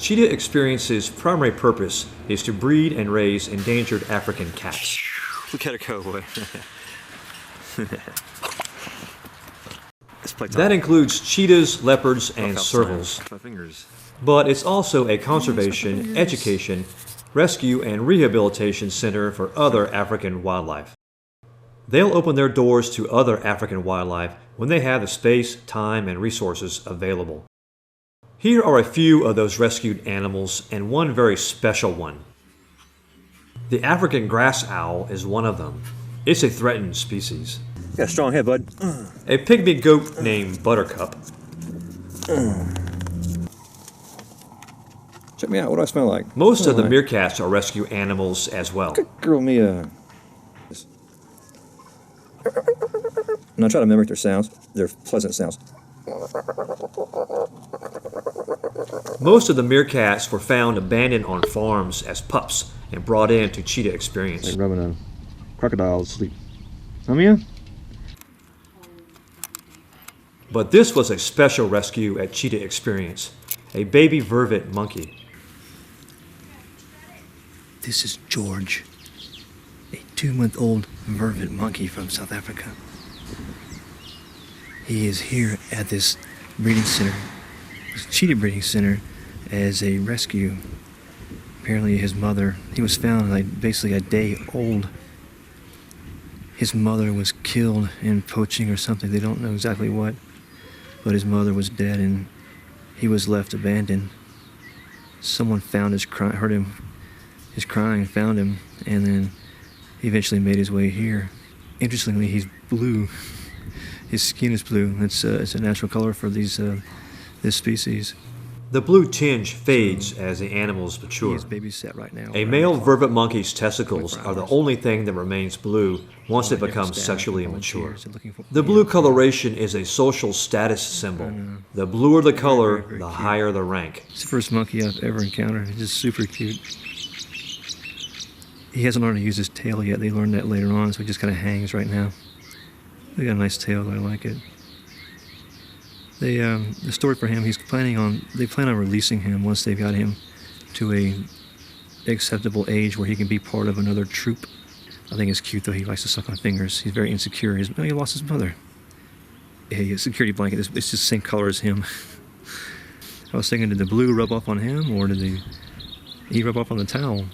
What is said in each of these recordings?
Cheetah Experience's primary purpose is to breed and raise endangered African cats. Look at her go away. That includes cheetahs, leopards, and servals. But it's also a conservation, education, rescue, and rehabilitation center for other African wildlife. They'll open their doors to other African wildlife when they have the space, time, and resources available. Here are a few of those rescued animals, and one very special one. The African grass owl is one of them. It's a threatened species. You got a strong head, bud. A pygmy goat named Buttercup. Check me out. What do I smell like? Most of the meerkats are rescue animals as well. Good girl, Mia. Now try to mimic their sounds. They're pleasant sounds. Most of the meerkats were found abandoned on farms as pups and brought in to Cheetah Experience. Like rubbing a crocodile's sleep. Huh, Mia? But this was a special rescue at Cheetah Experience, a baby vervet monkey. This is George, a 2-month-old vervet monkey from South Africa. He is here at this breeding center, this cheetah breeding center, as a rescue. Apparently his mother, he was found like basically a day old. His mother was killed in poaching or something, they don't know exactly what, but his mother was dead and he was left abandoned. Someone found his heard his crying, found him, and then he eventually made his way here. Interestingly, he's blue. His skin is blue. It's a natural color for this species. The blue tinge fades as the animals mature. He is babysat right now. A male vervet monkey's testicles are the only thing that remains blue once they become sexually mature. The blue coloration is a social status symbol. The bluer the color, the higher the rank. It's the first monkey I've ever encountered. He's just super cute. He hasn't learned to use his tail yet. They learned that later on, so he just kind of hangs right now. They got a nice tail, I like it. The story for him, they plan on releasing him once they've got him to a acceptable age where he can be part of another troop. I think it's cute though, he likes to suck on fingers. He's very insecure. He lost his mother. A security blanket, it's just the same color as him. I was thinking, did the blue rub off on him or did he rub off on the towel?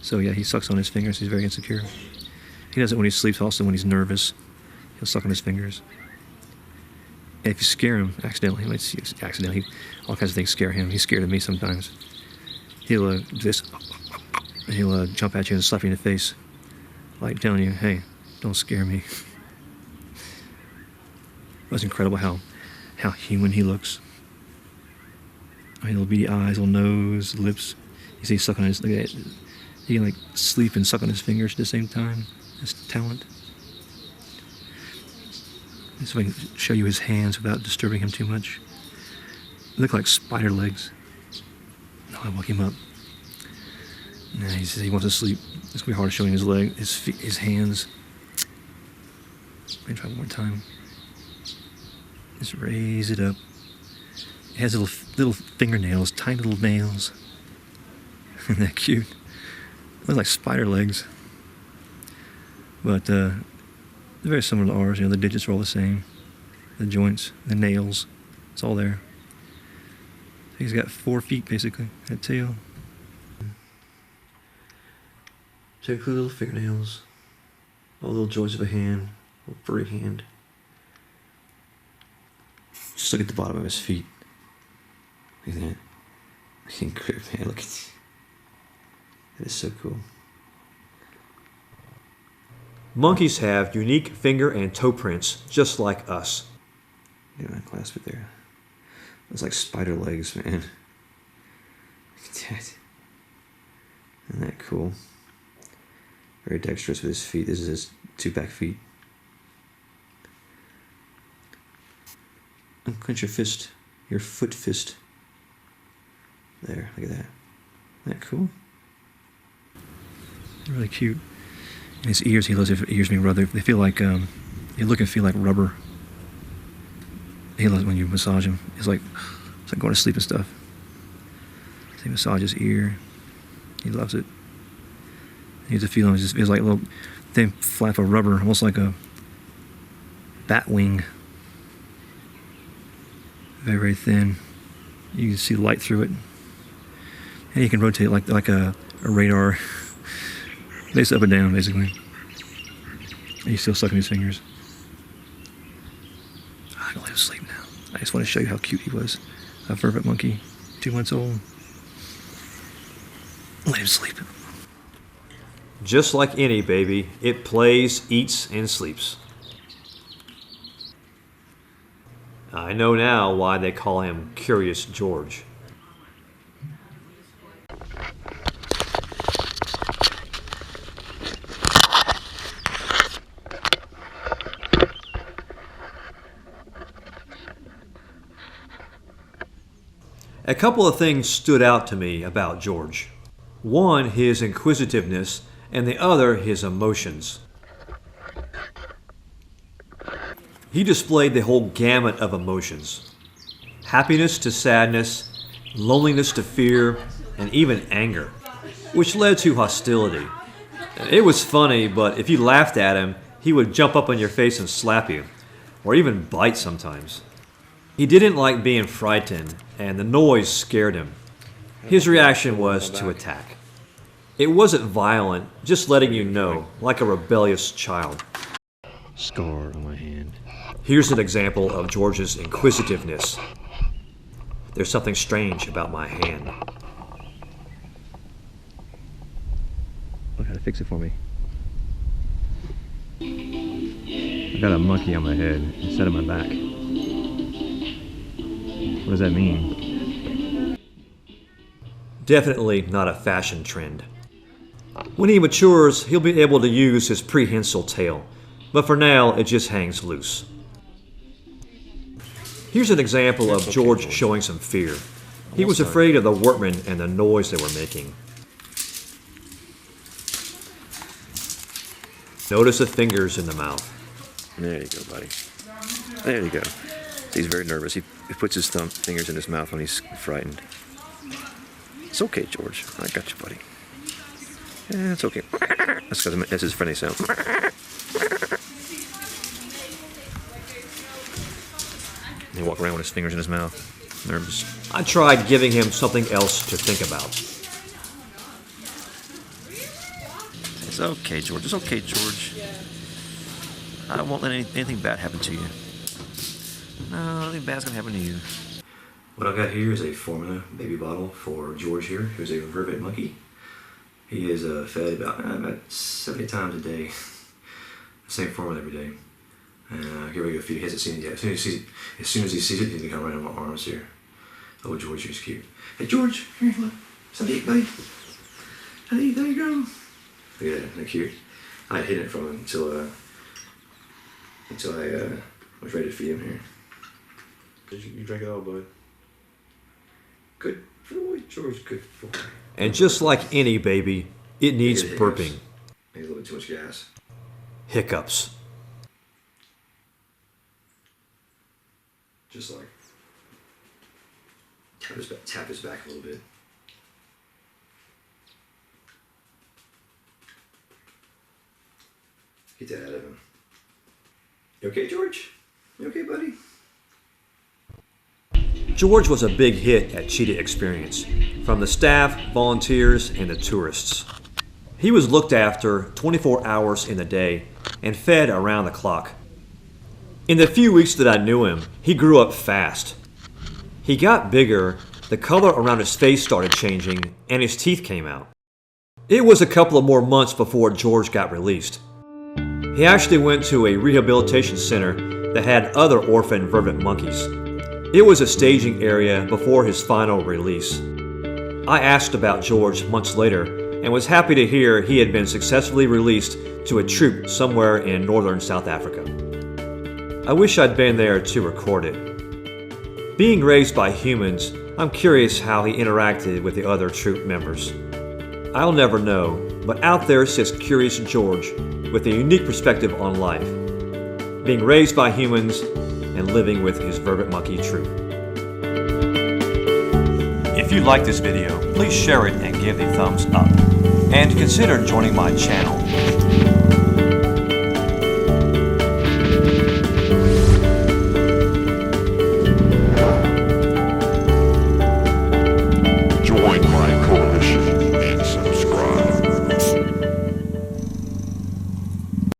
So yeah, he sucks on his fingers. He's very insecure. He does it when he sleeps, also when he's nervous. He'll suck on his fingers. And if you scare him accidentally, all kinds of things scare him. He's scared of me sometimes. He'll do this. He'll jump at you and slap you in the face, like telling you, "Hey, don't scare me." It was incredible how human he looks. Little beady eyes, little nose, lips. You see, he's sucking on his. Look at it. He can like sleep and suck on his fingers at the same time. His talent. So I can show you his hands without disturbing him too much. They look like spider legs. No, I woke him up. Nah, he says he wants to sleep. It's gonna be hard showing his leg, his feet, his hands. Let me try one more time. Just raise it up. It has little fingernails, tiny little nails. Isn't that cute? Looks like spider legs. But they're very similar to ours. The digits are all the same. The joints, the nails, it's all there. He's got 4 feet basically, that tail. Check the little fingernails, all the little joints of a hand, little furry hand. Just look at the bottom of his feet. Look at that. I can't grip, man. Look at that. That is so cool. Monkeys have unique finger and toe prints, just like us. Yeah, I clasp it there. It's like spider legs, man. Look at that. Isn't that cool? Very dexterous with his feet. This is his 2 back feet. Unclench your fist. Your foot fist. There, look at that. Isn't that cool? Really cute. And his ears, he loves his ears being rubbed. They feel like, they look and feel like rubber. He loves when you massage him. It's like going to sleep and stuff. They massage his ear. He loves it. He has a feeling it feels like a little thin flap of rubber, almost like a bat wing. Very, very thin. You can see light through it. And you can rotate it like a radar. Face up and down, basically. And he's still sucking his fingers. I'm gonna let him sleep now. I just want to show you how cute he was. A vervet monkey, 2 months old. Let him sleep. Just like any baby, it plays, eats, and sleeps. I know now why they call him Curious George. A couple of things stood out to me about George. One, his inquisitiveness, and the other, his emotions. He displayed the whole gamut of emotions. Happiness to sadness, loneliness to fear, and even anger, which led to hostility. It was funny, but if you laughed at him, he would jump up on your face and slap you, or even bite sometimes. He didn't like being frightened, and the noise scared him. His reaction was to attack. It wasn't violent, just letting you know, like a rebellious child. Scar on my hand. Here's an example of George's inquisitiveness. There's something strange about my hand. Look how to fix it for me. I got a monkey on my head instead of my back. What does that mean? Definitely not a fashion trend. When he matures, he'll be able to use his prehensile tail, but for now, it just hangs loose. Here's an example of George showing some fear. He was afraid of the workmen and the noise they were making. Notice the fingers in the mouth. There you go, buddy. There you go. He's very nervous. He puts his fingers in his mouth when he's frightened. It's okay, George. I got you, buddy. Yeah, it's okay. That's his friendly sound. He walk around with his fingers in his mouth. Nervous. I tried giving him something else to think about. It's okay, George. It's okay, George. I won't let anything bad happen to you. No, nothing bad's gonna happen to you. What I've got here is a formula baby bottle for George here, who's a vervet monkey. He is fed about 70 times a day. The same formula every day. Here we go feed. He hasn't seen it yet. As soon as he sees it, he's gonna come right in my arms here. Oh, George, he's cute. Hey, George, here, look. Something to eat, buddy. Hey, there you go. Look at that, isn't that cute? I hid it from him until I was ready to feed him here. You drank it all, bud. Good boy, George. Good boy. And just like any baby, it needs burping. Needs a little bit too much gas. Hiccups. Just like tap his back a little bit. Get that out of him. You okay, George? You okay, buddy? George was a big hit at Cheetah Experience, from the staff, volunteers, and the tourists. He was looked after 24 hours in the day and fed around the clock. In the few weeks that I knew him, he grew up fast. He got bigger, the color around his face started changing, and his teeth came out. It was a couple of more months before George got released. He actually went to a rehabilitation center that had other orphan vervet monkeys. It was a staging area before his final release. I asked about George months later and was happy to hear he had been successfully released to a troop somewhere in northern South Africa. I wish I'd been there to record it. Being raised by humans, I'm curious how he interacted with the other troop members. I'll never know, but out there sits Curious George with a unique perspective on life, being raised by humans and living with his vervet monkey troop. If If you like this video, please share it and give a thumbs up. And consider joining my channel.